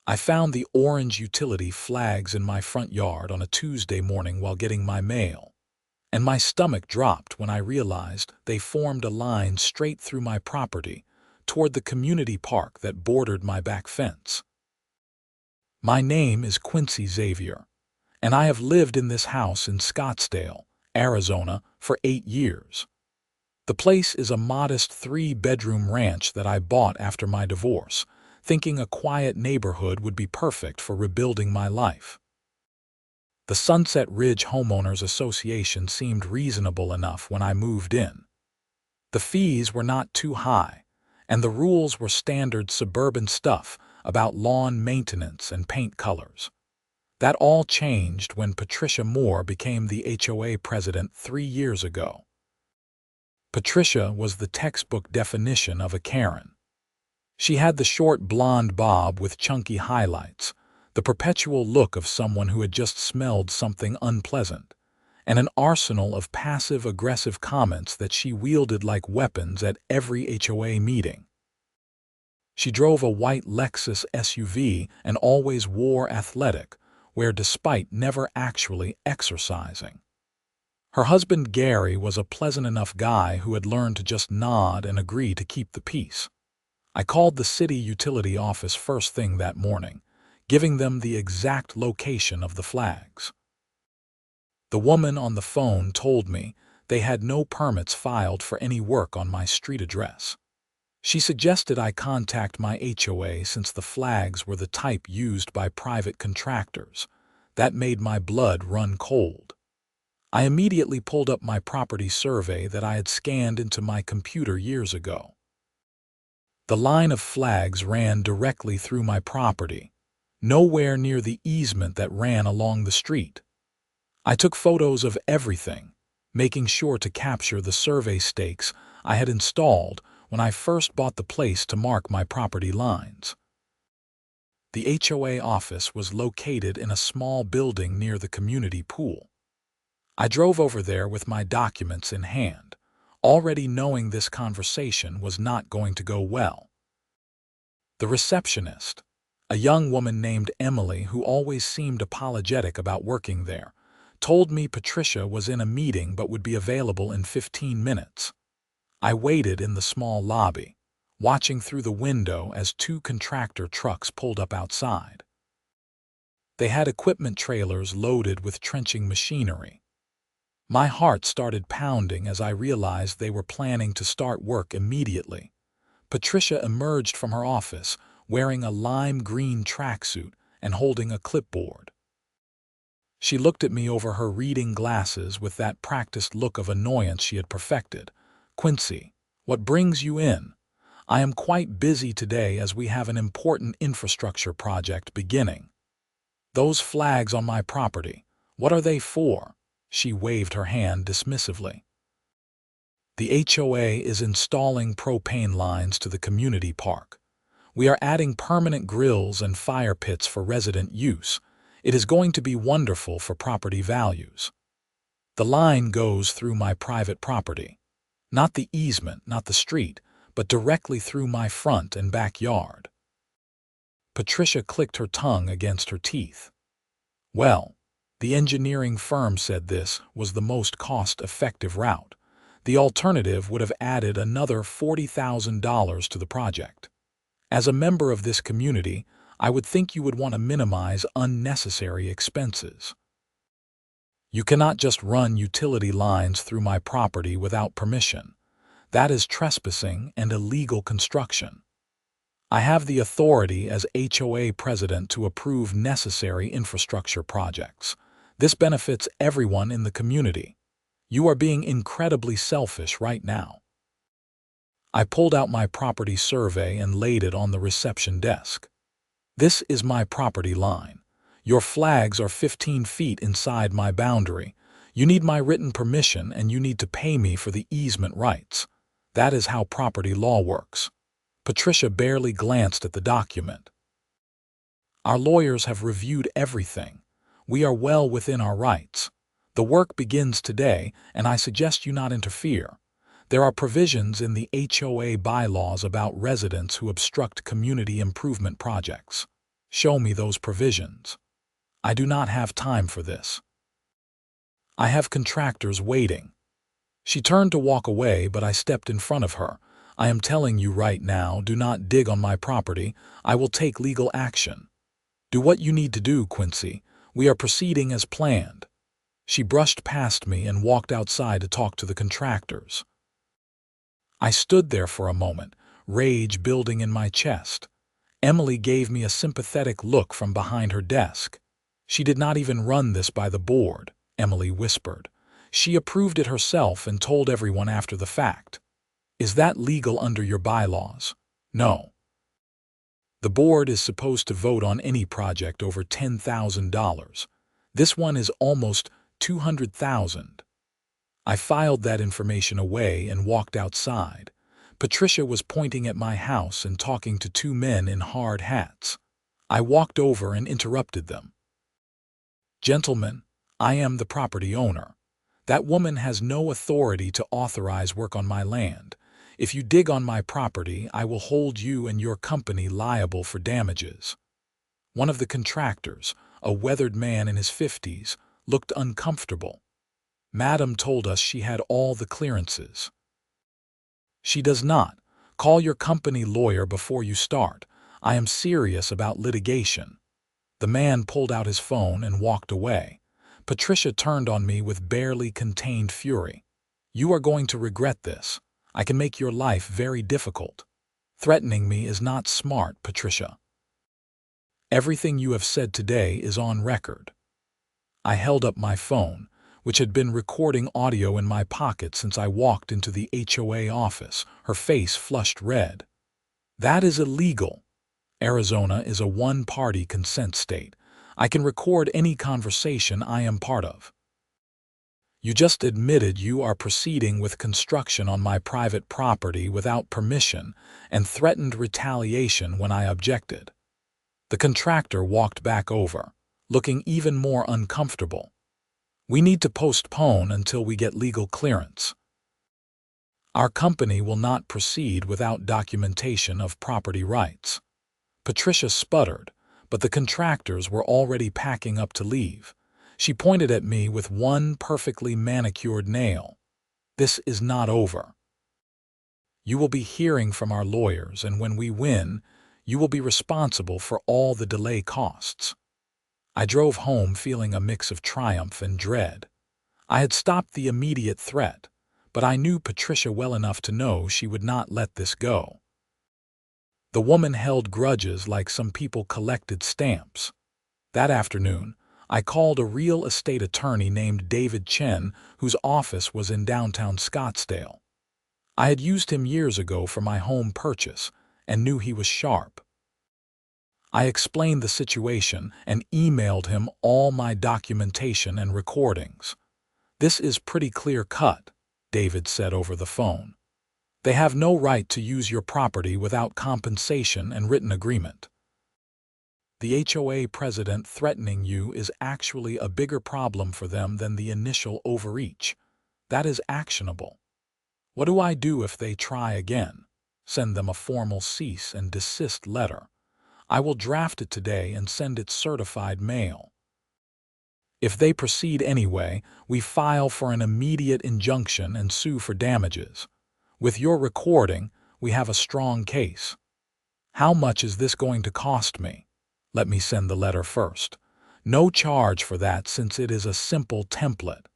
I found the orange utility flags in my front yard on a Tuesday morning while getting my mail, and my stomach dropped when I realized they formed a line straight through my property toward the community park that bordered my back fence. My name is Quincy Xavier, and I have lived in this house in Scottsdale, Arizona, for 8 years. The place is a modest 3-bedroom ranch that I bought after my divorce, thinking a quiet neighborhood would be perfect for rebuilding my life. The Sunset Ridge Homeowners Association seemed reasonable enough when I moved in. The fees were not too high, and the rules were standard suburban stuff about lawn maintenance and paint colors. That all changed when Patricia Moore became the HOA president 3 years ago. Patricia was the textbook definition of a Karen. She had the short blonde bob with chunky highlights, the perpetual look of someone who had just smelled something unpleasant, and an arsenal of passive-aggressive comments that she wielded like weapons at every HOA meeting. She drove a white Lexus SUV and always wore athletic wear despite never actually exercising. Her husband Gary was a pleasant enough guy who had learned to just nod and agree to keep the peace. I called the city utility office first thing that morning, giving them the exact location of the flags. The woman on the phone told me they had no permits filed for any work on my street address. She suggested I contact my HOA since the flags were the type used by private contractors. That made my blood run cold. I immediately pulled up my property survey that I had scanned into my computer years ago. The line of flags ran directly through my property, nowhere near the easement that ran along the street. I took photos of everything, making sure to capture the survey stakes I had installed when I first bought the place to mark my property lines. The HOA office was located in a small building near the community pool. I drove over there with my documents in hand, already knowing this conversation was not going to go well. The receptionist, a young woman named Emily who always seemed apologetic about working there, told me Patricia was in a meeting but would be available in 15 minutes. I waited in the small lobby, watching through the window as 2 contractor trucks pulled up outside. They had equipment trailers loaded with trenching machinery. My heart started pounding as I realized they were planning to start work immediately. Patricia emerged from her office wearing a lime green tracksuit and holding a clipboard. She looked at me over her reading glasses with that practiced look of annoyance she had perfected. "Quincy, what brings you in? I am quite busy today as we have an important infrastructure project beginning." "Those flags on my property, what are they for?" She waved her hand dismissively. "The HOA is installing propane lines to the community park. We are adding permanent grills and fire pits for resident use. It is going to be wonderful for property values. The line goes through my private property. Not the easement, not the street, but directly through my front and backyard." Patricia clicked her tongue against her teeth. "Well, the engineering firm said this was the most cost-effective route. The alternative would have added another $40,000 to the project. As a member of this community, I would think you would want to minimize unnecessary expenses. You cannot just run utility lines through my property without permission. That is trespassing and illegal construction. I have the authority as HOA president to approve necessary infrastructure projects. This benefits everyone in the community. You are being incredibly selfish right now." I pulled out my property survey and laid it on the reception desk. "This is my property line. Your flags are 15 feet inside my boundary. You need my written permission and you need to pay me for the easement rights. That is how property law works." Patricia barely glanced at the document. "Our lawyers have reviewed everything. We are well within our rights. The work begins today, and I suggest you not interfere. There are provisions in the HOA bylaws about residents who obstruct community improvement projects." Show me those provisions. I do not have time for this. I have contractors waiting. She turned to walk away, but I stepped in front of her. I am telling you right now, do not dig on my property. I will take legal action. Do what you need to do, Quincy. We are proceeding as planned. She brushed past me and walked outside to talk to the contractors. I stood there for a moment, rage building in my chest. Emily gave me a sympathetic look from behind her desk. She did not even run this by the board, Emily whispered. She approved it herself and told everyone after the fact. Is that legal under your bylaws? No. The board is supposed to vote on any project over $10,000. This one is almost $200,000. I filed that information away and walked outside. Patricia was pointing at my house and talking to two men in hard hats. I walked over and interrupted them. Gentlemen, I am the property owner. That woman has no authority to authorize work on my land. If you dig on my property, I will hold you and your company liable for damages. One of the contractors, a weathered man in his 50s, looked uncomfortable. Madam told us she had all the clearances. She does not. Call your company lawyer before you start. I am serious about litigation. The man pulled out his phone and walked away. Patricia turned on me with barely contained fury. You are going to regret this. I can make your life very difficult. Threatening me is not smart, Patricia. Everything you have said today is on record. I held up my phone, which had been recording audio in my pocket since I walked into the HOA office. Her face flushed red. That is illegal. Arizona is a one-party consent state. I can record any conversation I am part of. You just admitted you are proceeding with construction on my private property without permission and threatened retaliation when I objected. The contractor walked back over, looking even more uncomfortable. We need to postpone until we get legal clearance. Our company will not proceed without documentation of property rights. Patricia sputtered, but the contractors were already packing up to leave. She pointed at me with one perfectly manicured nail. This is not over. You will be hearing from our lawyers, and when we win, you will be responsible for all the delay costs. I drove home feeling a mix of triumph and dread. I had stopped the immediate threat, but I knew Patricia well enough to know she would not let this go. The woman held grudges like some people collected stamps. That afternoon, I called a real estate attorney named David Chen, whose office was in downtown Scottsdale. I had used him years ago for my home purchase and knew he was sharp. I explained the situation and emailed him all my documentation and recordings. This is pretty clear-cut, David said over the phone. They have no right to use your property without compensation and written agreement. The HOA president threatening you is actually a bigger problem for them than the initial overreach. That is actionable. What do I do if they try again? Send them a formal cease and desist letter. I will draft it today and send it certified mail. If they proceed anyway, we file for an immediate injunction and sue for damages. With your recording, we have a strong case. How much is this going to cost me? Let me send the letter first. No charge for that since it is a simple template.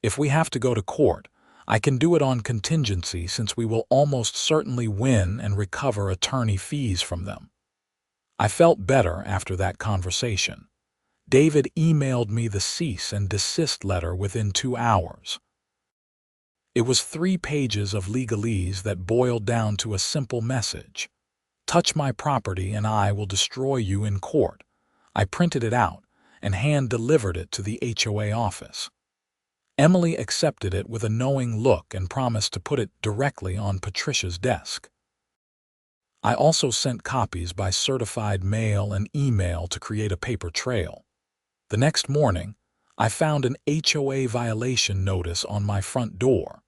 If we have to go to court, I can do it on contingency since we will almost certainly win and recover attorney fees from them. I felt better after that conversation. David emailed me the cease and desist letter within 2 hours. It was 3 pages of legalese that boiled down to a simple message. Touch my property and I will destroy you in court. I printed it out and hand-delivered it to the HOA office. Emily accepted it with a knowing look and promised to put it directly on Patricia's desk. I also sent copies by certified mail and email to create a paper trail. The next morning, I found an HOA violation notice on my front door.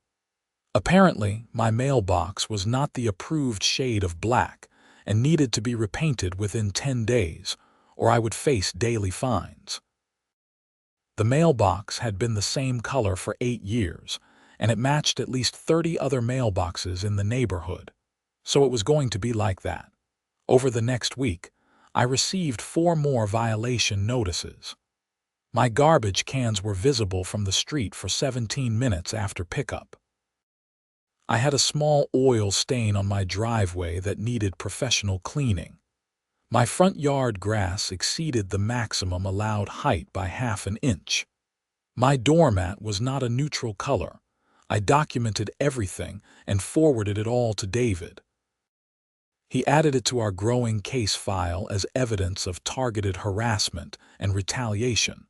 Apparently, my mailbox was not the approved shade of black, and needed to be repainted within 10 days, or I would face daily fines. The mailbox had been the same color for 8 years, and it matched at least 30 other mailboxes in the neighborhood, so it was going to be like that. Over the next week, I received 4 more violation notices. My garbage cans were visible from the street for 17 minutes after pickup. I had a small oil stain on my driveway that needed professional cleaning. My front yard grass exceeded the maximum allowed height by half an inch. My doormat was not a neutral color. I documented everything and forwarded it all to David. He added it to our growing case file as evidence of targeted harassment and retaliation.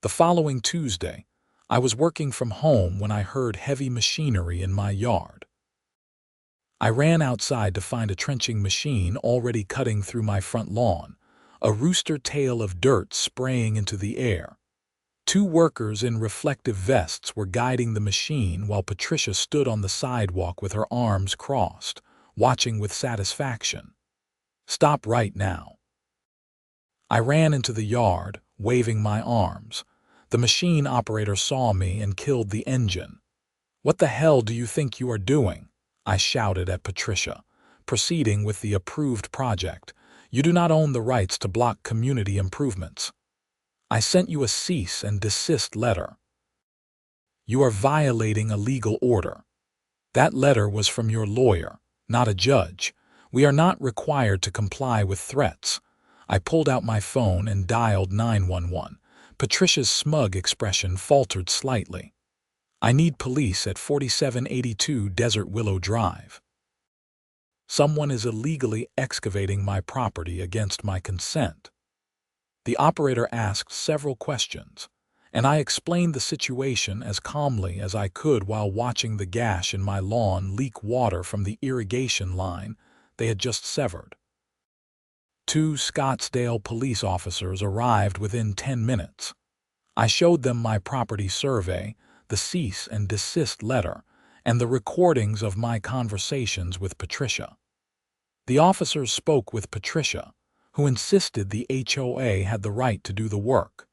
The following Tuesday, I was working from home when I heard heavy machinery in my yard. I ran outside to find a trenching machine already cutting through my front lawn, a rooster tail of dirt spraying into the air. 2 workers in reflective vests were guiding the machine while Patricia stood on the sidewalk with her arms crossed, watching with satisfaction. "Stop right now." I ran into the yard, waving my arms. The machine operator saw me and killed the engine. "What the hell do you think you are doing?" I shouted at Patricia, proceeding with the approved project. "You do not own the rights to block community improvements. I sent you a cease and desist letter. You are violating a legal order. That letter was from your lawyer, not a judge. We are not required to comply with threats." I pulled out my phone and dialed 911. Patricia's smug expression faltered slightly. "I need police at 4782 Desert Willow Drive. Someone is illegally excavating my property against my consent." The operator asked several questions, and I explained the situation as calmly as I could while watching the gash in my lawn leak water from the irrigation line they had just severed. 2 Scottsdale police officers arrived within 10 minutes. I showed them my property survey, the cease and desist letter, and the recordings of my conversations with Patricia. The officers spoke with Patricia, who insisted the HOA had the right to do the work.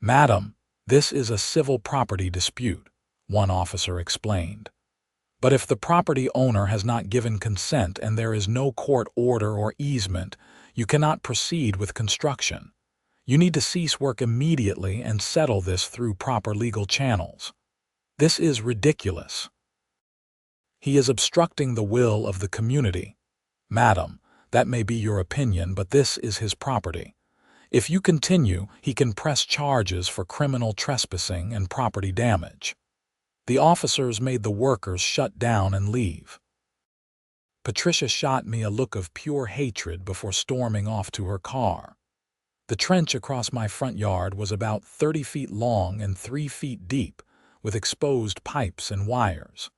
"Madam, this is a civil property dispute," one officer explained. "But if the property owner has not given consent and there is no court order or easement, you cannot proceed with construction. You need to cease work immediately and settle this through proper legal channels. This is ridiculous. He is obstructing the will of the community. Madam, that may be your opinion, but this is his property. If you continue, he can press charges for criminal trespassing and property damage." The officers made the workers shut down and leave. Patricia shot me a look of pure hatred before storming off to her car. The trench across my front yard was about 30 feet long and 3 feet deep, with exposed pipes and wires.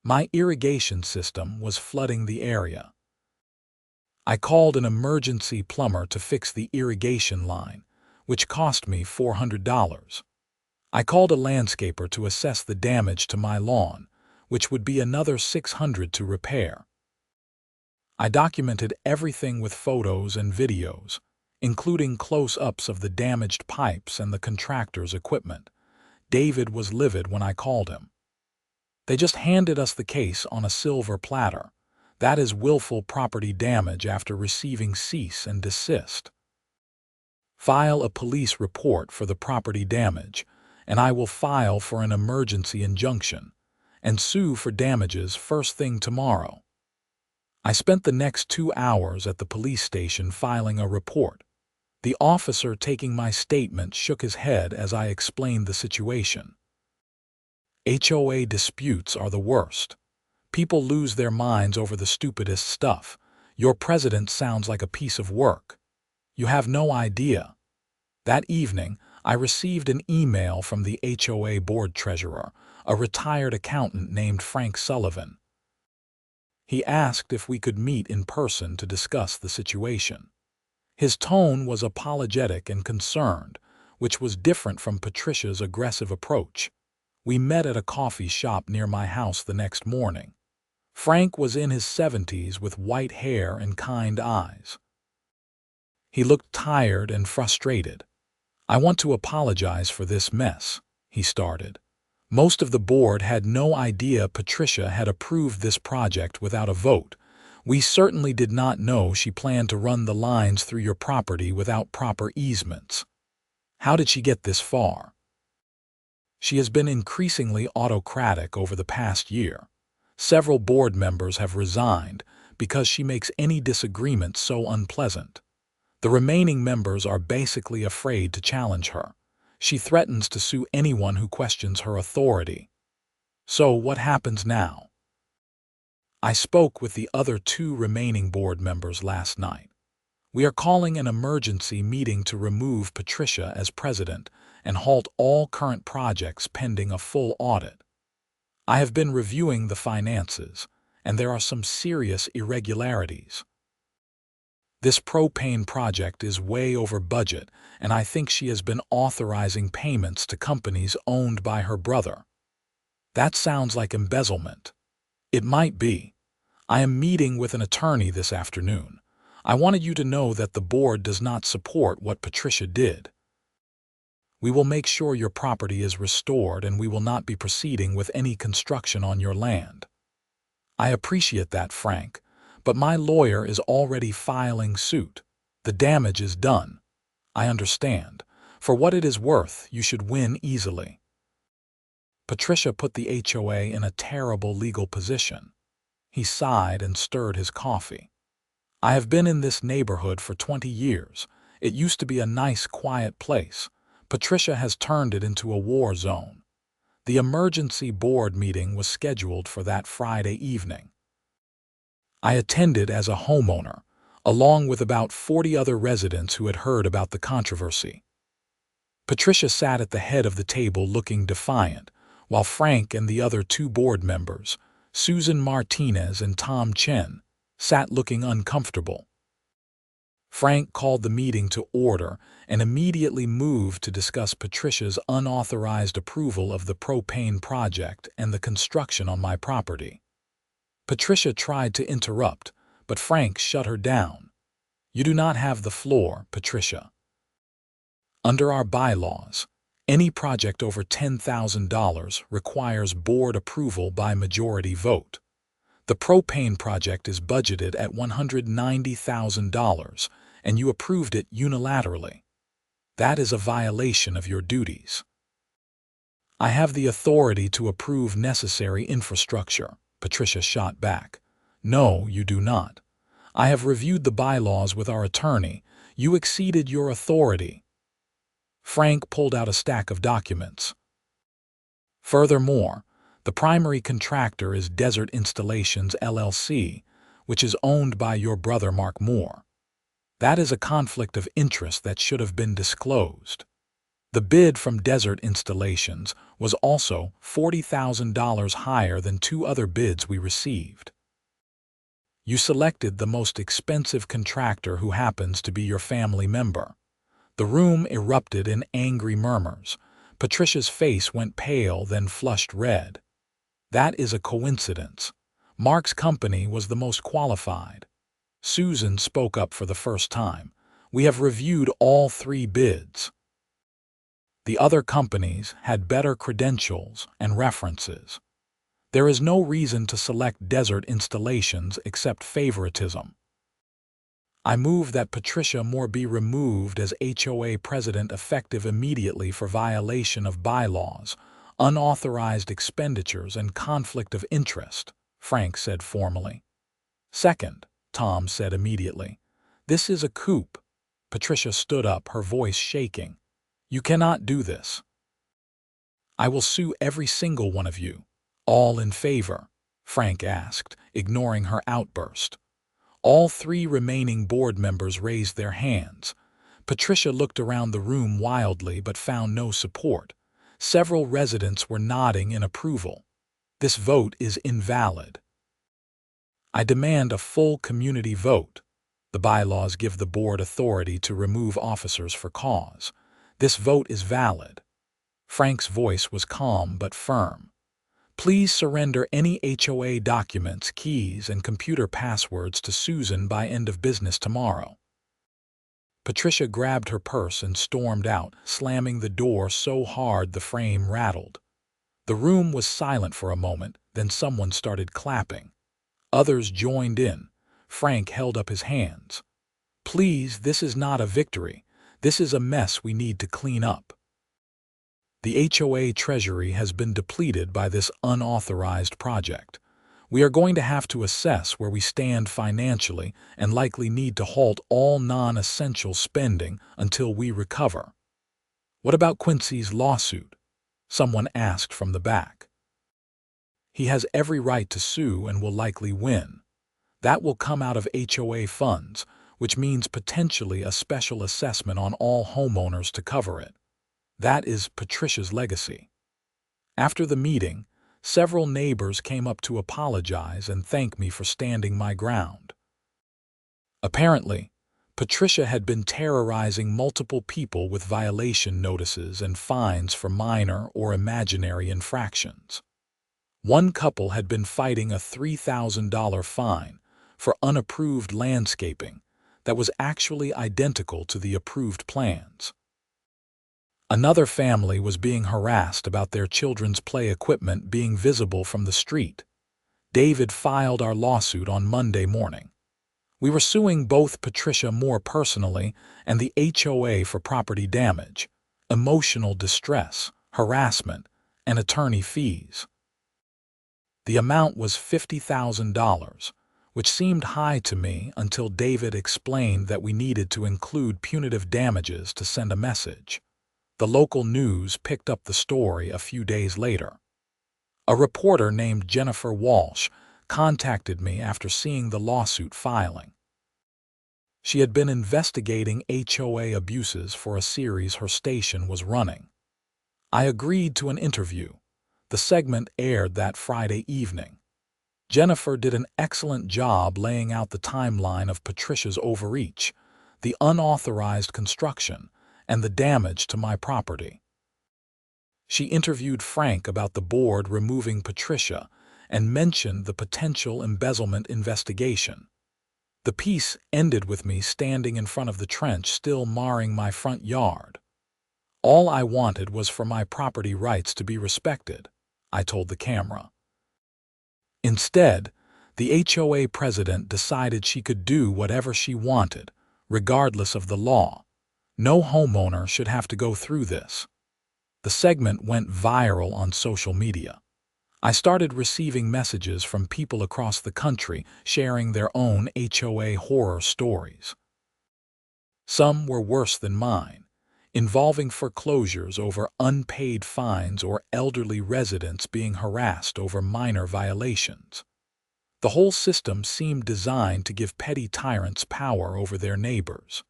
My irrigation system was flooding the area. I called an emergency plumber to fix the irrigation line, which cost me $400. I called a landscaper to assess the damage to my lawn, which would be another $600 to repair. I documented everything with photos and videos, including close-ups of the damaged pipes and the contractor's equipment. David was livid when I called him. "They just handed us the case on a silver platter. That is willful property damage after receiving cease and desist. File a police report for the property damage, and I will file for an emergency injunction and sue for damages first thing tomorrow." I spent the next 2 hours at the police station filing a report. The officer taking my statement shook his head as I explained the situation. "HOA disputes are the worst. People lose their minds over the stupidest stuff. Your president sounds like a piece of work. You have no idea." That evening, I received an email from the HOA board treasurer, a retired accountant named Frank Sullivan. He asked if we could meet in person to discuss the situation. His tone was apologetic and concerned, which was different from Patricia's aggressive approach. We met at a coffee shop near my house the next morning. Frank was in his 70s with white hair and kind eyes. He looked tired and frustrated. "I want to apologize for this mess," he started. "Most of the board had no idea Patricia had approved this project without a vote. We certainly did not know she planned to run the lines through your property without proper easements. How did she get this far?" She has been increasingly autocratic over the past year. Several board members have resigned because she makes any disagreement so unpleasant. The remaining members are basically afraid to challenge her. She threatens to sue anyone who questions her authority. So what happens now? I spoke with the other 2 remaining board members last night. We are calling an emergency meeting to remove Patricia as president and halt all current projects pending a full audit. I have been reviewing the finances, and there are some serious irregularities. This propane project is way over budget, and I think she has been authorizing payments to companies owned by her brother. That sounds like embezzlement. It might be. I am meeting with an attorney this afternoon. I wanted you to know that the board does not support what Patricia did. We will make sure your property is restored, and we will not be proceeding with any construction on your land. I appreciate that, Frank, but my lawyer is already filing suit. The damage is done. I understand. For what it is worth, you should win easily. Patricia put the HOA in a terrible legal position. He sighed and stirred his coffee. I have been in this neighborhood for 20 years. It used to be a nice, quiet place. Patricia has turned it into a war zone. The emergency board meeting was scheduled for that Friday evening. I attended as a homeowner, along with about 40 other residents who had heard about the controversy. Patricia sat at the head of the table looking defiant, while Frank and the other 2 board members, Susan Martinez and Tom Chen, sat looking uncomfortable. Frank called the meeting to order and immediately moved to discuss Patricia's unauthorized approval of the propane project and the construction on my property. Patricia tried to interrupt, but Frank shut her down. "You do not have the floor, Patricia. Under our bylaws, any project over $10,000 requires board approval by majority vote. The propane project is budgeted at $190,000, and you approved it unilaterally. That is a violation of your duties." "I have the authority to approve necessary infrastructure," Patricia shot back. "No, you do not. I have reviewed the bylaws with our attorney. You exceeded your authority." Frank pulled out a stack of documents. "Furthermore, the primary contractor is Desert Installations, LLC, which is owned by your brother Mark Moore. That is a conflict of interest that should have been disclosed. The bid from Desert Installations was also $40,000 higher than 2 other bids we received. You selected the most expensive contractor who happens to be your family member." The room erupted in angry murmurs. Patricia's face went pale, then flushed red. "That is a coincidence. Mark's company was the most qualified." Susan spoke up for the first time. "We have reviewed all 3 bids. The other companies had better credentials and references. There is no reason to select Desert Installations except favoritism. I move that Patricia Moore be removed as HOA president effective immediately for violation of bylaws, unauthorized expenditures, and conflict of interest," Frank said formally. "Second," Tom said immediately. "This is a coup." Patricia stood up, her voice shaking. "You cannot do this. I will sue every single one of you." "All in favor?" Frank asked, ignoring her outburst. All 3 remaining board members raised their hands. Patricia looked around the room wildly but found no support. Several residents were nodding in approval. "This vote is invalid. I demand a full community vote. The bylaws give the board authority to remove officers for cause. This vote is valid." Frank's voice was calm but firm. Please surrender any HOA documents, keys, and computer passwords to Susan by end of business tomorrow. Patricia grabbed her purse and stormed out, slamming the door so hard the frame rattled. The room was silent for a moment, then someone started clapping. Others joined in. Frank held up his hands. Please, this is not a victory. This is a mess we need to clean up. The HOA treasury has been depleted by this unauthorized project. We are going to have to assess where we stand financially and likely need to halt all non-essential spending until we recover. What about Quincy's lawsuit? Someone asked from the back. He has every right to sue and will likely win. That will come out of HOA funds, which means potentially a special assessment on all homeowners to cover it. That is Patricia's legacy. After the meeting, several neighbors came up to apologize and thank me for standing my ground. Apparently, Patricia had been terrorizing multiple people with violation notices and fines for minor or imaginary infractions. One couple had been fighting a $3,000 fine for unapproved landscaping that was actually identical to the approved plans. Another family was being harassed about their children's play equipment being visible from the street. David filed our lawsuit on Monday morning. We were suing both Patricia Moore personally and the HOA for property damage, emotional distress, harassment, and attorney fees. The amount was $50,000, which seemed high to me until David explained that we needed to include punitive damages to send a message. The local news picked up the story a few days later. A reporter named Jennifer Walsh contacted me after seeing the lawsuit filing. She had been investigating HOA abuses for a series her station was running. I agreed to an interview. The segment aired that Friday evening. Jennifer did an excellent job laying out the timeline of Patricia's overreach, the unauthorized construction, and the damage to my property. She interviewed Frank about the board removing Patricia and mentioned the potential embezzlement investigation. The piece ended with me standing in front of the trench still marring my front yard. All I wanted was for my property rights to be respected, I told the camera. Instead, the HOA president decided she could do whatever she wanted, regardless of the law. No homeowner should have to go through this. The segment went viral on social media. I started receiving messages from people across the country sharing their own HOA horror stories. Some were worse than mine, involving foreclosures over unpaid fines or elderly residents being harassed over minor violations. The whole system seemed designed to give petty tyrants power over their neighbors.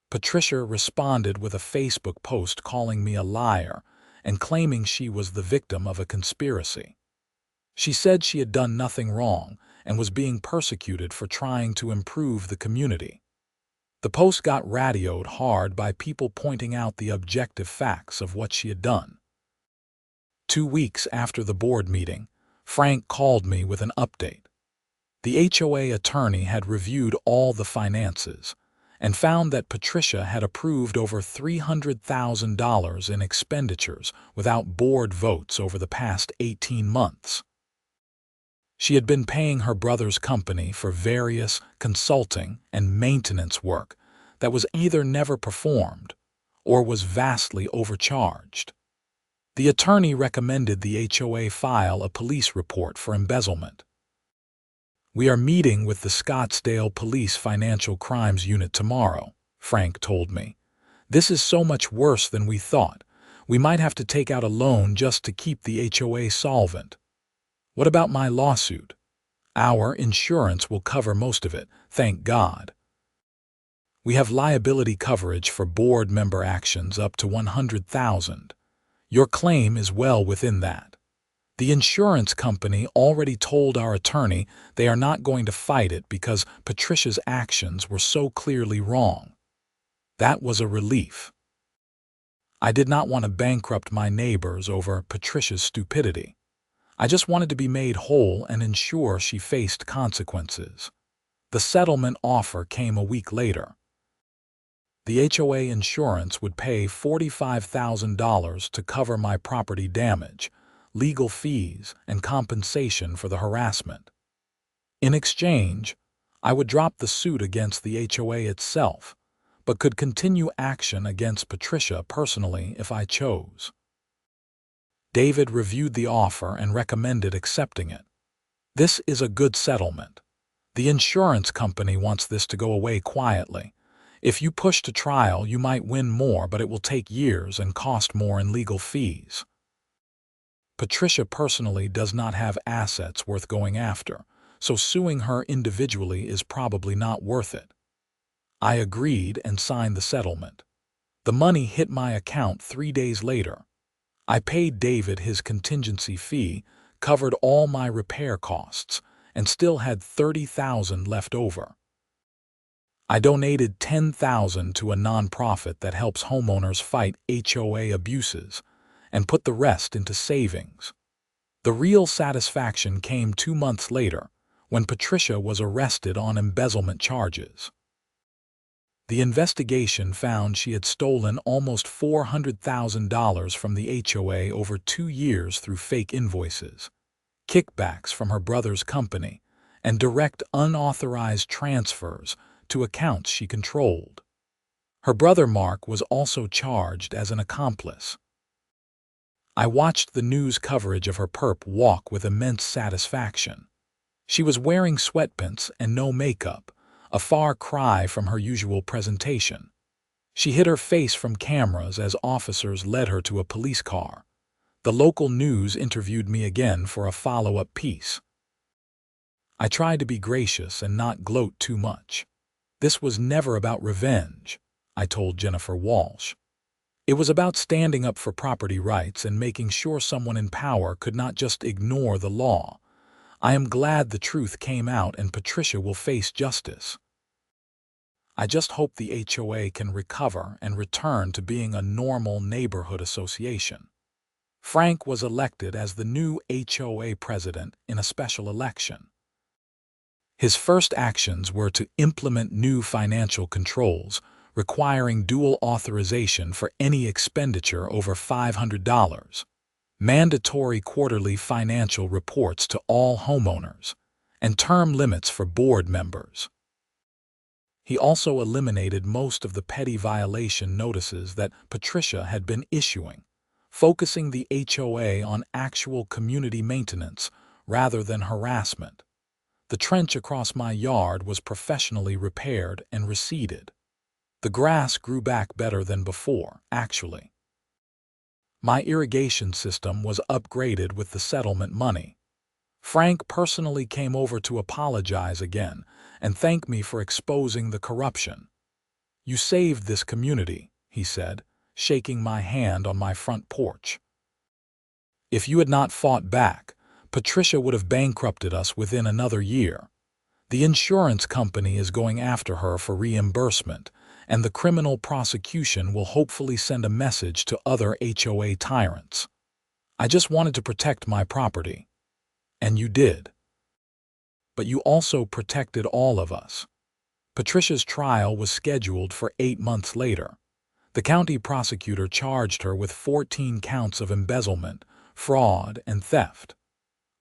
Patricia responded with a Facebook post calling me a liar and claiming she was the victim of a conspiracy. She said she had done nothing wrong and was being persecuted for trying to improve the community. The post got radioed hard by people pointing out the objective facts of what she had done. 2 weeks after the board meeting, Frank called me with an update. The HOA attorney had reviewed all the finances and found that Patricia had approved over $300,000 in expenditures without board votes over the past 18 months. She had been paying her brother's company for various consulting and maintenance work that was either never performed or was vastly overcharged. The attorney recommended the HOA file a police report for embezzlement. We are meeting with the Scottsdale Police Financial Crimes Unit tomorrow, Frank told me. This is so much worse than we thought. We might have to take out a loan just to keep the HOA solvent. What about my lawsuit? Our insurance will cover most of it, thank God. We have liability coverage for board member actions up to $100,000. Your claim is well within that. The insurance company already told our attorney they are not going to fight it because Patricia's actions were so clearly wrong. That was a relief. I did not want to bankrupt my neighbors over Patricia's stupidity. I just wanted to be made whole and ensure she faced consequences. The settlement offer came a week later. The HOA insurance would pay $45,000 to cover my property damage, legal fees, and compensation for the harassment. In exchange, I would drop the suit against the HOA itself, but could continue action against Patricia personally if I chose. David reviewed the offer and recommended accepting it. This is a good settlement. The insurance company wants this to go away quietly. If you push to trial, you might win more, but it will take years and cost more in legal fees. Patricia personally does not have assets worth going after, so suing her individually is probably not worth it. I agreed and signed the settlement. The money hit my account 3 days later. I paid David his contingency fee, covered all my repair costs, and still had $30,000 left over. I donated $10,000 to a nonprofit that helps homeowners fight HOA abuses and put the rest into savings. The real satisfaction came 2 months later when Patricia was arrested on embezzlement charges. The investigation found she had stolen almost $400,000 from the HOA over 2 years through fake invoices, kickbacks from her brother's company, and direct unauthorized transfers to accounts she controlled. Her brother Mark was also charged as an accomplice. I watched the news coverage of her perp walk with immense satisfaction. She was wearing sweatpants and no makeup, a far cry from her usual presentation. She hid her face from cameras as officers led her to a police car. The local news interviewed me again for a follow-up piece. I tried to be gracious and not gloat too much. This was never about revenge, I told Jennifer Walsh. It was about standing up for property rights and making sure someone in power could not just ignore the law. I am glad the truth came out and Patricia will face justice. I just hope the HOA can recover and return to being a normal neighborhood association. Frank was elected as the new HOA president in a special election. His first actions were to implement new financial controls, requiring dual authorization for any expenditure over $500, mandatory quarterly financial reports to all homeowners, and term limits for board members. He also eliminated most of the petty violation notices that Patricia had been issuing, focusing the HOA on actual community maintenance rather than harassment. The trench across my yard was professionally repaired and reseeded. The grass grew back better than before, actually. My irrigation system was upgraded with the settlement money. Frank personally came over to apologize again and thank me for exposing the corruption. "You saved this community," he said, shaking my hand on my front porch. "If you had not fought back, Patricia would have bankrupted us within another year. The insurance company is going after her for reimbursement, and the criminal prosecution will hopefully send a message to other HOA tyrants. I just wanted to protect my property. And you did. But you also protected all of us." Patricia's trial was scheduled for 8 months later. The county prosecutor charged her with 14 counts of embezzlement, fraud, and theft.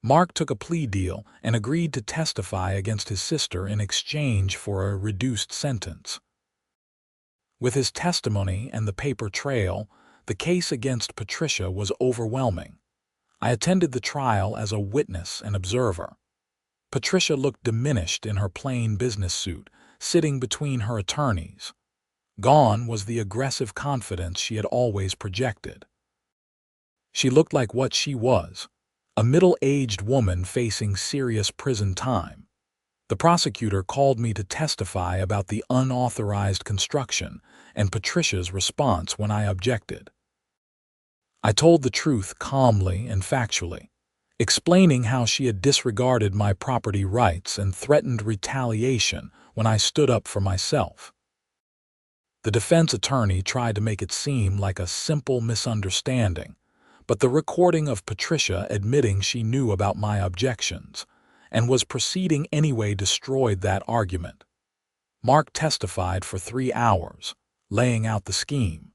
Mark took a plea deal and agreed to testify against his sister in exchange for a reduced sentence. With his testimony and the paper trail, the case against Patricia was overwhelming. I attended the trial as a witness and observer. Patricia looked diminished in her plain business suit, sitting between her attorneys. Gone was the aggressive confidence she had always projected. She looked like what she was, a middle-aged woman facing serious prison time. The prosecutor called me to testify about the unauthorized construction and Patricia's response when I objected. I told the truth calmly and factually, explaining how she had disregarded my property rights and threatened retaliation when I stood up for myself. The defense attorney tried to make it seem like a simple misunderstanding, but the recording of Patricia admitting she knew about my objections and was proceeding anyway destroyed that argument. Mark testified for 3 hours, laying out the scheme.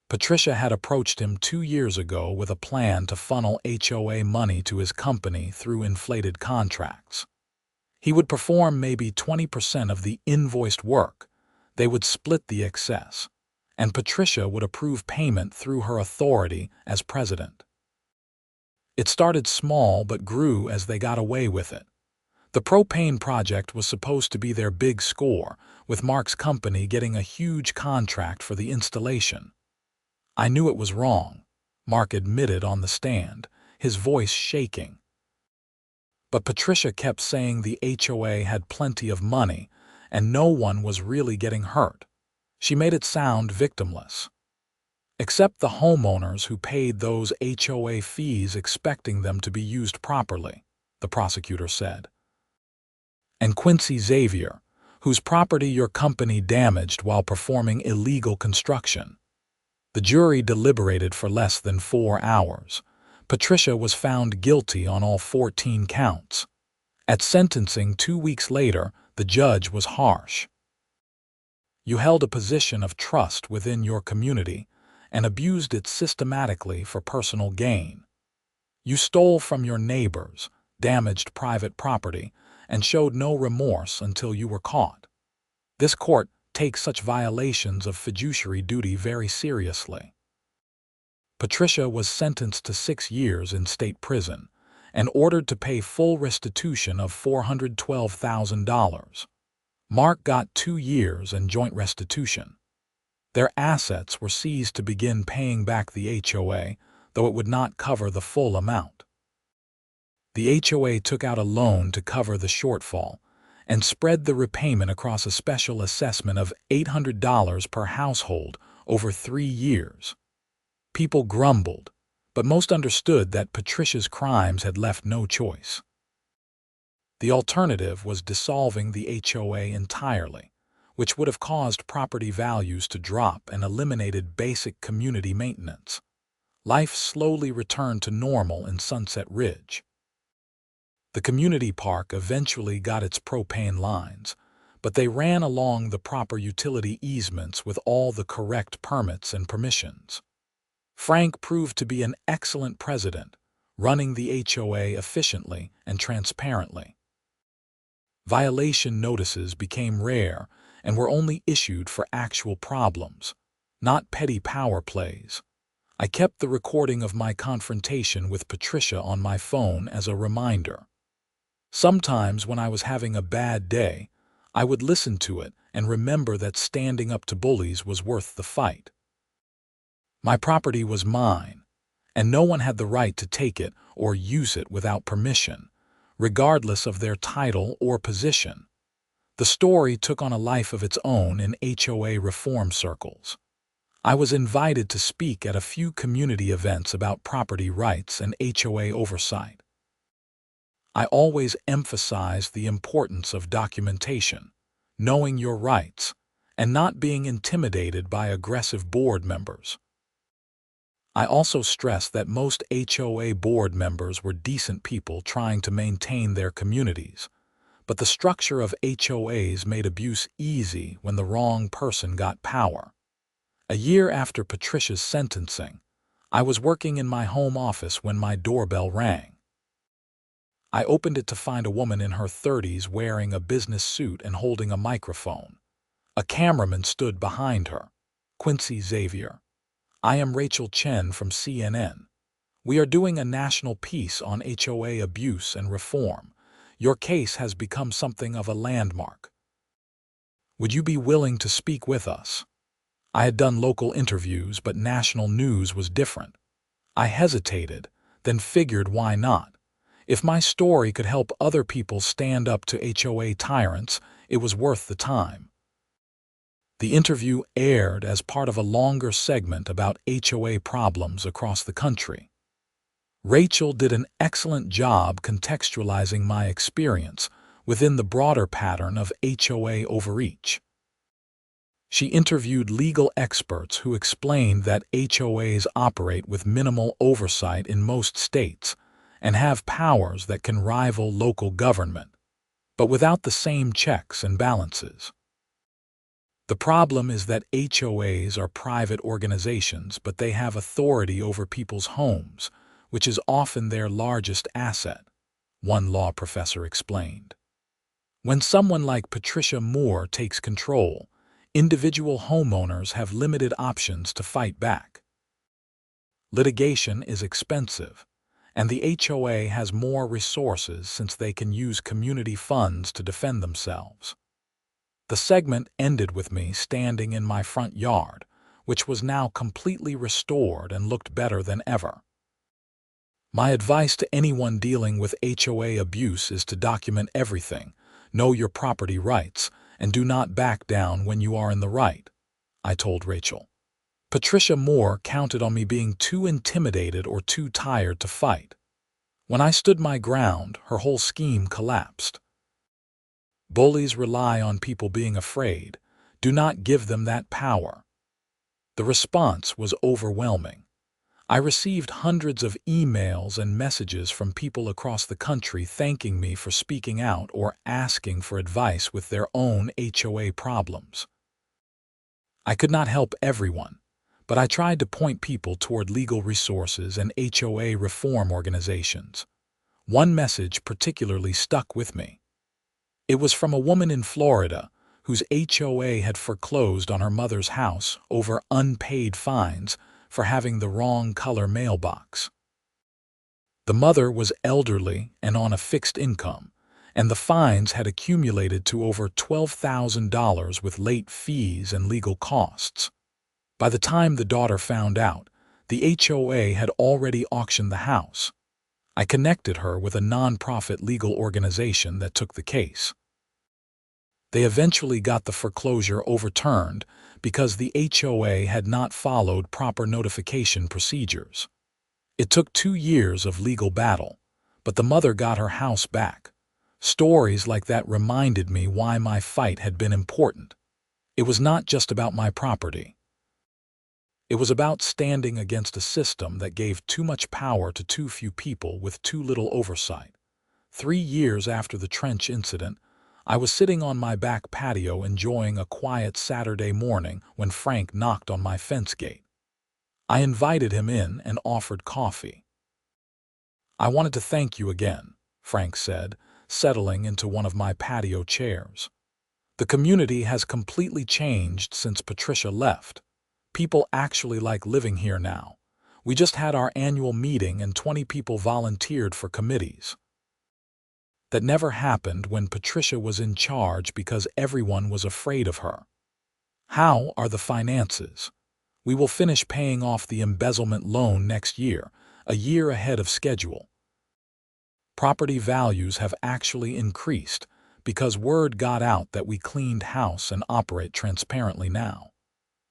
Patricia had approached him 2 years ago with a plan to funnel HOA money to his company through inflated contracts. He would perform maybe 20% of the invoiced work. They would split the excess, and Patricia would approve payment through her authority as president. It started small but grew as they got away with it. The Propane project was supposed to be their big score, with Mark's company getting a huge contract for the installation. I knew it was wrong, Mark admitted on the stand, his voice shaking. But Patricia kept saying the HOA had plenty of money and no one was really getting hurt. She made it sound victimless. Except the homeowners who paid those HOA fees expecting them to be used properly, the prosecutor said. And Quincy Xavier, whose property your company damaged while performing illegal construction. The jury deliberated for less than 4 hours. Patricia was found guilty on all 14 counts. At sentencing 2 weeks later, the judge was harsh. You held a position of trust within your community and abused it systematically for personal gain. You stole from your neighbors, damaged private property, and showed no remorse until you were caught. This court takes such violations of fiduciary duty very seriously. Patricia was sentenced to 6 years in state prison and ordered to pay full restitution of $412,000. Mark got 2 years and joint restitution. Their assets were seized to begin paying back the HOA, though it would not cover the full amount. The HOA took out a loan to cover the shortfall and spread the repayment across a special assessment of $800 per household over 3 years. People grumbled, but most understood that Patricia's crimes had left no choice. The alternative was dissolving the HOA entirely, which would have caused property values to drop and eliminated basic community maintenance. Life slowly returned to normal in Sunset Ridge. The community park eventually got its propane lines, but they ran along the proper utility easements with all the correct permits and permissions. Frank proved to be an excellent president, running the HOA efficiently and transparently. Violation notices became rare and were only issued for actual problems, not petty power plays. I kept the recording of my confrontation with Patricia on my phone as a reminder. Sometimes when I was having a bad day, I would listen to it and remember that standing up to bullies was worth the fight. My property was mine, and no one had the right to take it or use it without permission, regardless of their title or position. The story took on a life of its own in HOA reform circles. I was invited to speak at a few community events about property rights and HOA oversight. I always emphasized the importance of documentation, knowing your rights, and not being intimidated by aggressive board members. I also stressed that most HOA board members were decent people trying to maintain their communities, but the structure of HOAs made abuse easy when the wrong person got power. A year after Patricia's sentencing, I was working in my home office when my doorbell rang. I opened it to find a woman in her 30s wearing a business suit and holding a microphone. A cameraman stood behind her. Quincy Xavier. I am Rachel Chen from CNN. We are doing a national piece on HOA abuse and reform. Your case has become something of a landmark. Would you be willing to speak with us? I had done local interviews, but national news was different. I hesitated, then figured why not. If my story could help other people stand up to HOA tyrants, it was worth the time. The interview aired as part of a longer segment about HOA problems across the country. Rachel did an excellent job contextualizing my experience within the broader pattern of HOA overreach. She interviewed legal experts who explained that HOAs operate with minimal oversight in most states and have powers that can rival local government, but without the same checks and balances. The problem is that HOAs are private organizations, but they have authority over people's homes, which is often their largest asset, one law professor explained. When someone like Patricia Moore takes control, individual homeowners have limited options to fight back. Litigation is expensive, and the HOA has more resources since they can use community funds to defend themselves. The segment ended with me standing in my front yard, which was now completely restored and looked better than ever. My advice to anyone dealing with HOA abuse is to document everything, know your property rights, and do not back down when you are in the right, I told Rachel. Patricia Moore counted on me being too intimidated or too tired to fight. When I stood my ground, her whole scheme collapsed. Bullies rely on people being afraid. Do not give them that power. The response was overwhelming. I received hundreds of emails and messages from people across the country thanking me for speaking out or asking for advice with their own HOA problems. I could not help everyone, but I tried to point people toward legal resources and HOA reform organizations. One message particularly stuck with me. It was from a woman in Florida whose HOA had foreclosed on her mother's house over unpaid fines for having the wrong color mailbox. The mother was elderly and on a fixed income, and the fines had accumulated to over $12,000 with late fees and legal costs. By the time the daughter found out, the HOA had already auctioned the house. I connected her with a nonprofit legal organization that took the case. They eventually got the foreclosure overturned because the HOA had not followed proper notification procedures. It took 2 years of legal battle, but the mother got her house back. Stories like that reminded me why my fight had been important. It was not just about my property. It was about standing against a system that gave too much power to too few people with too little oversight. 3 years after the trench incident, I was sitting on my back patio enjoying a quiet Saturday morning when Frank knocked on my fence gate. I invited him in and offered coffee. "I wanted to thank you again," Frank said, settling into one of my patio chairs. "The community has completely changed since Patricia left. People actually like living here now. We just had our annual meeting and 20 people volunteered for committees. That never happened when Patricia was in charge because everyone was afraid of her. How are the finances? We will finish paying off the embezzlement loan next year, a year ahead of schedule. Property values have actually increased because word got out that we cleaned house and operate transparently now.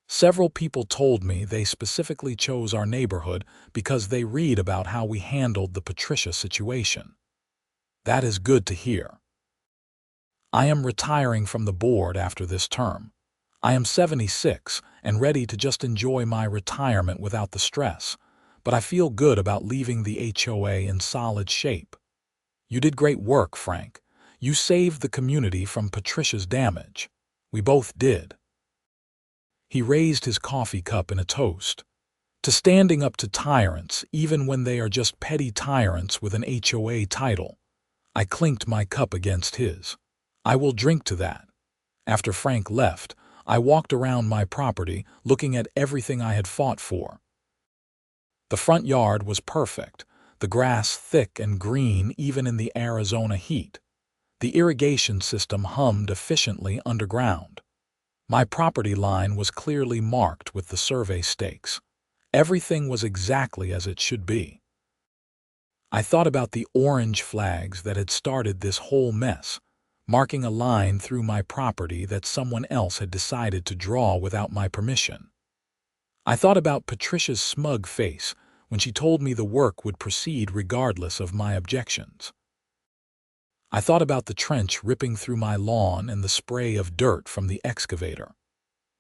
Several people told me they specifically chose our neighborhood because they read about how we handled the Patricia situation. That is good to hear. I am retiring from the board after this term. I am 76 and ready to just enjoy my retirement without the stress, but I feel good about leaving the HOA in solid shape. You did great work, Frank. You saved the community from Patricia's damage. We both did." He raised his coffee cup in a toast. "To standing up to tyrants, even when they are just petty tyrants with an HOA title." I clinked my cup against his. "I will drink to that." After Frank left, I walked around my property, looking at everything I had fought for. The front yard was perfect, the grass thick and green even in the Arizona heat. The irrigation system hummed efficiently underground. My property line was clearly marked with the survey stakes. Everything was exactly as it should be. I thought about the orange flags that had started this whole mess, marking a line through my property that someone else had decided to draw without my permission. I thought about Patricia's smug face when she told me the work would proceed regardless of my objections. I thought about the trench ripping through my lawn and the spray of dirt from the excavator.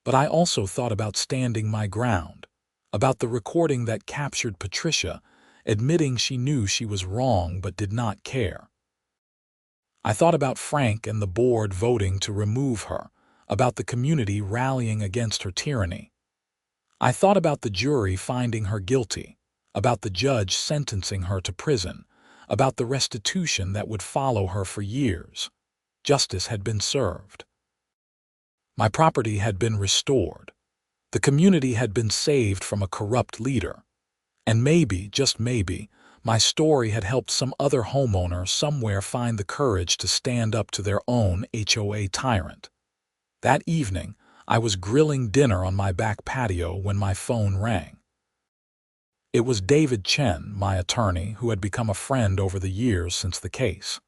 But I also thought about standing my ground, about the recording that captured Patricia, admitting she knew she was wrong but did not care. I thought about Frank and the board voting to remove her, about the community rallying against her tyranny. I thought about the jury finding her guilty, about the judge sentencing her to prison, about the restitution that would follow her for years. Justice had been served. My property had been restored. The community had been saved from a corrupt leader. And maybe, just maybe, my story had helped some other homeowner somewhere find the courage to stand up to their own HOA tyrant. That evening, I was grilling dinner on my back patio when my phone rang. It was David Chen, my attorney, who had become a friend over the years since the case.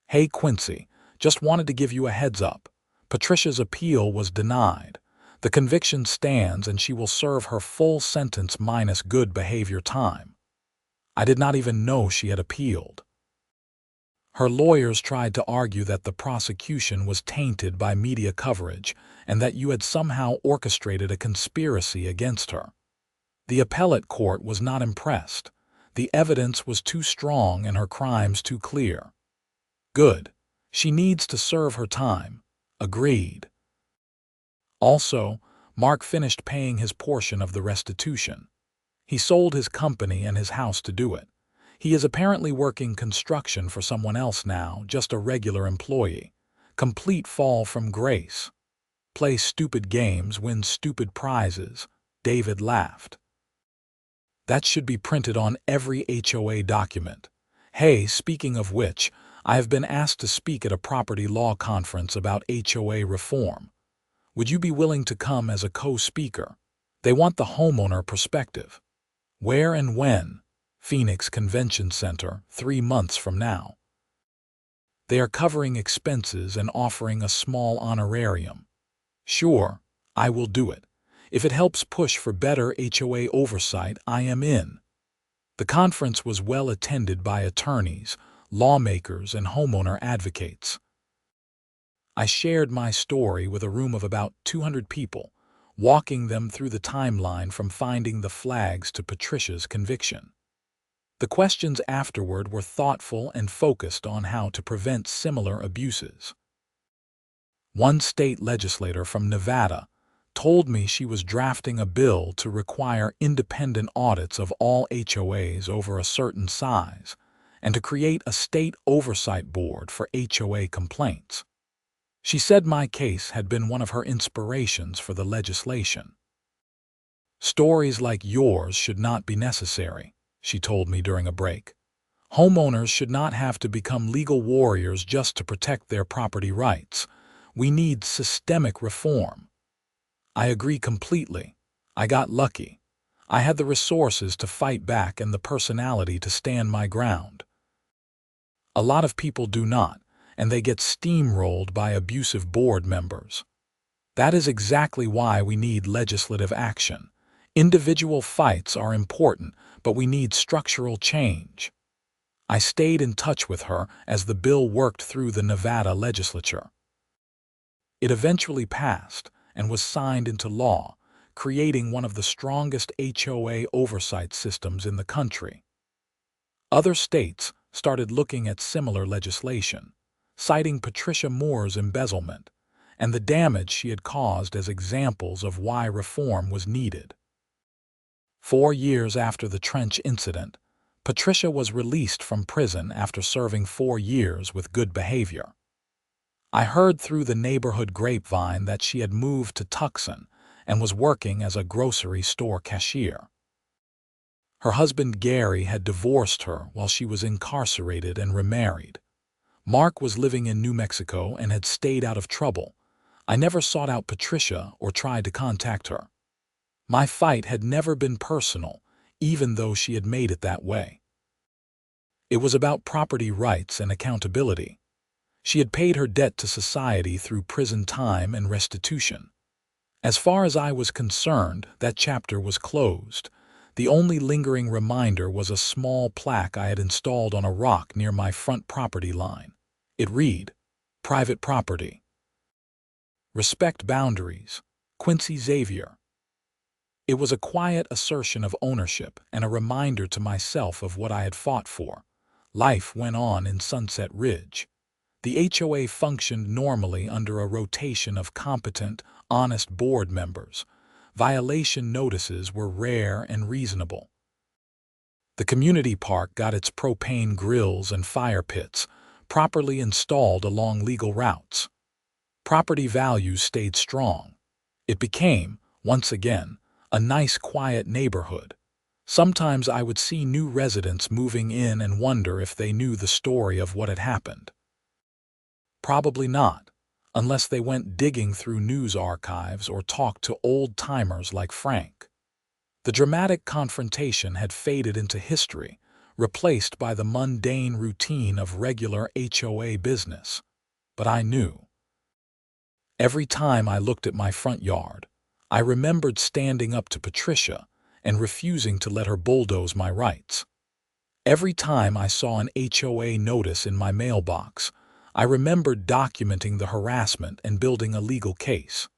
"Hey Quincy, just wanted to give you a heads up. Patricia's appeal was denied. The conviction stands and she will serve her full sentence minus good behavior time." I did not even know she had appealed. Her lawyers tried to argue that the prosecution was tainted by media coverage and that you had somehow orchestrated a conspiracy against her. The appellate court was not impressed. The evidence was too strong and her crimes too clear. Good. She needs to serve her time. Agreed. Also, Mark finished paying his portion of the restitution. He sold his company and his house to do it. He is apparently working construction for someone else now, just a regular employee. Complete fall from grace. Play stupid games, win stupid prizes. David laughed. That should be printed on every HOA document. Hey, speaking of which, I have been asked to speak at a property law conference about HOA reform. Would you be willing to come as a co-speaker? They want the homeowner perspective. Where and when? Phoenix Convention Center, 3 months from now. They are covering expenses and offering a small honorarium. Sure, I will do it. If it helps push for better HOA oversight, I am in. The conference was well attended by attorneys, lawmakers, and homeowner advocates. I shared my story with a room of about 200 people, walking them through the timeline from finding the flags to Patricia's conviction. The questions afterward were thoughtful and focused on how to prevent similar abuses. One state legislator from Nevada told me she was drafting a bill to require independent audits of all HOAs over a certain size and to create a state oversight board for HOA complaints. She said my case had been one of her inspirations for the legislation. "Stories like yours should not be necessary," she told me during a break. "Homeowners should not have to become legal warriors just to protect their property rights. We need systemic reform." I agree completely. I got lucky. I had the resources to fight back and the personality to stand my ground. A lot of people do not, and they get steamrolled by abusive board members. That is exactly why we need legislative action. Individual fights are important, but we need structural change. I stayed in touch with her as the bill worked through the Nevada legislature. It eventually passed and was signed into law, creating one of the strongest HOA oversight systems in the country. Other states started looking at similar legislation, citing Patricia Moore's embezzlement and the damage she had caused as examples of why reform was needed. 4 years after the trench incident, Patricia was released from prison after serving 4 years with good behavior. I heard through the neighborhood grapevine that she had moved to Tucson and was working as a grocery store cashier. Her husband Gary had divorced her while she was incarcerated and remarried. Mark was living in New Mexico and had stayed out of trouble. I never sought out Patricia or tried to contact her. My fight had never been personal, even though she had made it that way. It was about property rights and accountability. She had paid her debt to society through prison time and restitution. As far as I was concerned, that chapter was closed. The only lingering reminder was a small plaque I had installed on a rock near my front property line. It read, "Private property. Respect boundaries. Quincy Xavier. It was a quiet assertion of ownership and a reminder to myself of what I had fought for. Life went on in Sunset Ridge. The HOA functioned normally under a rotation of competent, honest board members. Violation notices were rare and reasonable. The community park got its propane grills and fire pits properly installed along legal routes. Property values stayed strong. It became, once again, a nice quiet neighborhood. Sometimes I would see new residents moving in and wonder if they knew the story of what had happened. Probably not, unless they went digging through news archives or talked to old-timers like Frank. The dramatic confrontation had faded into history, replaced by the mundane routine of regular HOA business. But I knew. Every time I looked at my front yard, I remembered standing up to Patricia and refusing to let her bulldoze my rights. Every time I saw an HOA notice in my mailbox, I remembered documenting the harassment and building a legal case.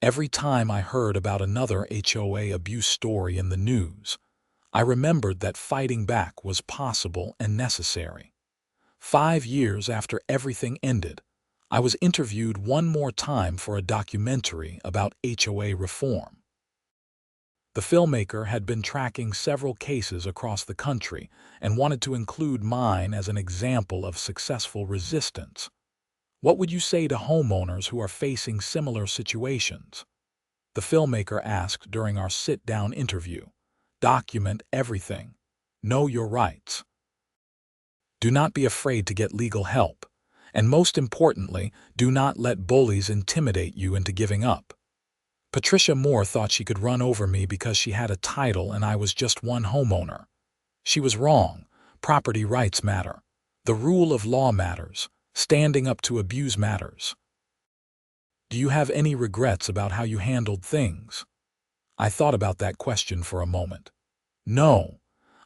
Every time I heard about another HOA abuse story in the news, I remembered that fighting back was possible and necessary. 5 years after everything ended, I was interviewed one more time for a documentary about HOA reform. The filmmaker had been tracking several cases across the country and wanted to include mine as an example of successful resistance. What would you say to homeowners who are facing similar situations? The filmmaker asked during our sit-down interview. Document everything. Know your rights. Do not be afraid to get legal help. And most importantly, do not let bullies intimidate you into giving up. Patricia Moore thought she could run over me because she had a title and I was just one homeowner. She was wrong. Property rights matter. The rule of law matters. Standing up to abuse matters. Do you have any regrets about how you handled things? I thought about that question for a moment. No.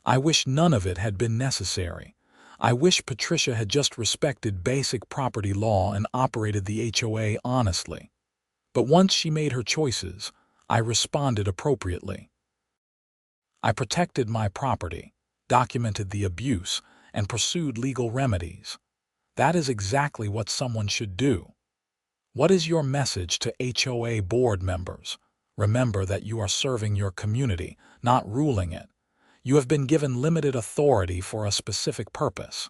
I wish none of it had been necessary. I wish Patricia had just respected basic property law and operated the HOA honestly. But once she made her choices, I responded appropriately. I protected my property, documented the abuse, and pursued legal remedies. That is exactly what someone should do. What is your message to HOA board members? Remember that you are serving your community, not ruling it. You have been given limited authority for a specific purpose.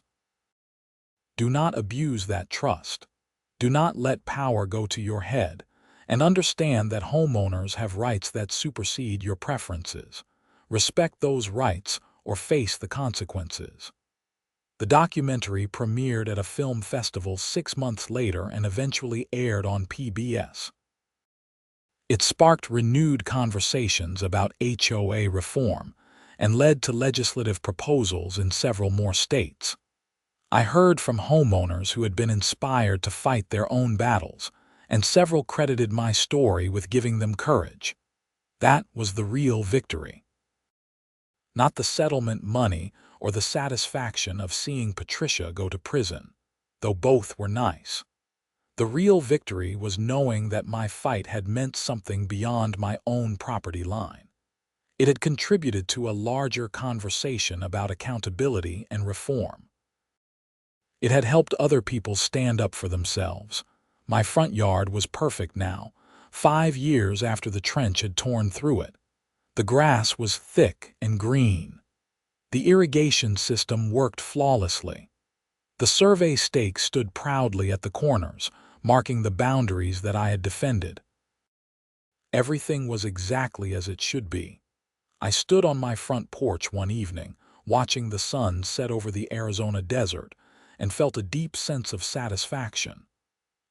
Do not abuse that trust. Do not let power go to your head, and understand that homeowners have rights that supersede your preferences. Respect those rights or face the consequences. The documentary premiered at a film festival 6 months later and eventually aired on PBS. It sparked renewed conversations about HOA reform and led to legislative proposals in several more states. I heard from homeowners who had been inspired to fight their own battles, and several credited my story with giving them courage. That was the real victory. Not the settlement money or the satisfaction of seeing Patricia go to prison, though both were nice. The real victory was knowing that my fight had meant something beyond my own property line. It had contributed to a larger conversation about accountability and reform. It had helped other people stand up for themselves. My front yard was perfect now, 5 years after the trench had torn through it. The grass was thick and green. The irrigation system worked flawlessly. The survey stakes stood proudly at the corners, marking the boundaries that I had defended. Everything was exactly as it should be. I stood on my front porch one evening, watching the sun set over the Arizona desert, and felt a deep sense of satisfaction.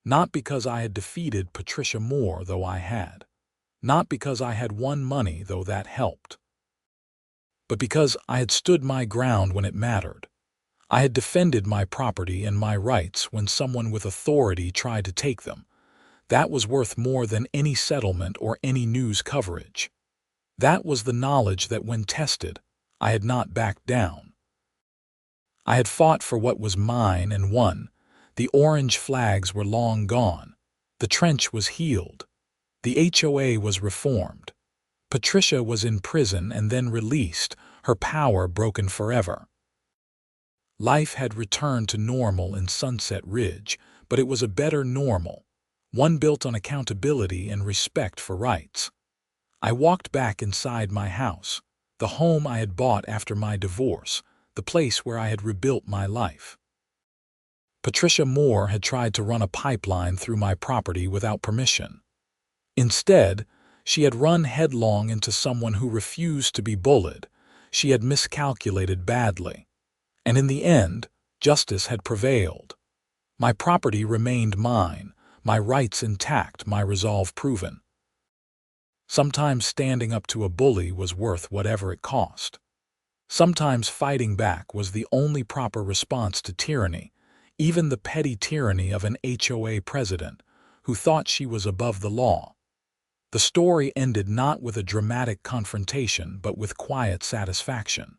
Not because I had defeated Patricia Moore, though I had. Not because I had won money, though that helped. But because I had stood my ground when it mattered. I had defended my property and my rights when someone with authority tried to take them. That was worth more than any settlement or any news coverage. That was the knowledge that when tested, I had not backed down. I had fought for what was mine and won. The orange flags were long gone. The trench was healed. The HOA was reformed. Patricia was in prison and then released, her power broken forever. Life had returned to normal in Sunset Ridge, but it was a better normal, one built on accountability and respect for rights. I walked back inside my house, the home I had bought after my divorce, the place where I had rebuilt my life. Patricia Moore had tried to run a pipeline through my property without permission. Instead, she had run headlong into someone who refused to be bullied. She had miscalculated badly. And in the end, justice had prevailed. My property remained mine, my rights intact, my resolve proven. Sometimes standing up to a bully was worth whatever it cost. Sometimes fighting back was the only proper response to tyranny, even the petty tyranny of an HOA president who thought she was above the law. The story ended not with a dramatic confrontation but with quiet satisfaction.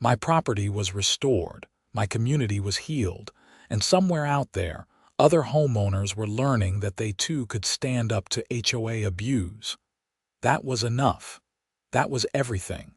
My property was restored, my community was healed, and somewhere out there, other homeowners were learning that they too could stand up to HOA abuse. That was enough. That was everything.